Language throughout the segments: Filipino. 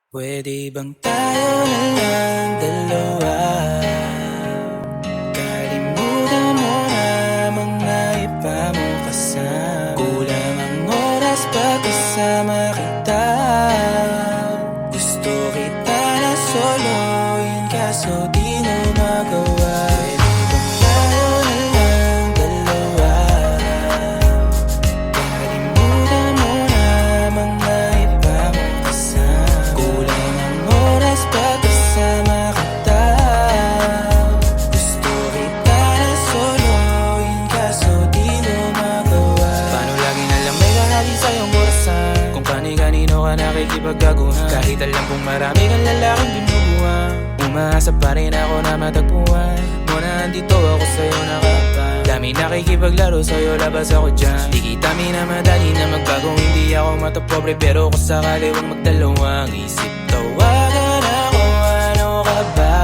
Pwede bang tayo na lang dalawa? Kalimutan mo na mga iba mong kasama. Kulang ang oras pagkasama kita. Gusto kita na soloin kaso di mo magawa. Pwede bang tayo na lang dalawa? Kalimutan mo na mga iba mong kasama. Kulang ang oras pagkasama kita. Gusto kita na soloin kaso di mo magawa. Paano lagi na lang may kahali sa iyong orasan? Kung kani-kanino ka nakikipagkaguhan. Kahit alam kong marami kang lalaking binubuhan. Umaasa pa rin ako na matagpuan mo na andito ako sa'yo nakapag. Dami nakikipaglaro sa'yo, labas ako dyan. Di kita minamadali na magbago, hindi ako matapobre. Pero kung sakali huwag magdalawang isip, tawagan ako, ano ka ba?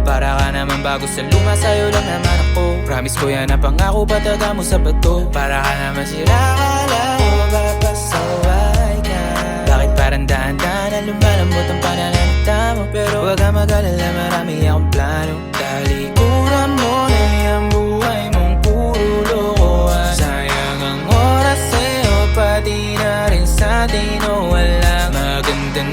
Para ka naman bago sa luma, sa'yo lang naman ako. Promise ko yan na pangako, pataga mo sa bato. Para ka naman sila, akala ko papasaway ka. Bakit parang daan-daan na lumalambot ang pananalita mo? Pero huwag ka mag-alala, marami akong plano. Talikuran mo na yung buhay mong puro lokohan. Sayang ang oras sa'yo, pati na rin sa atin o walang magandang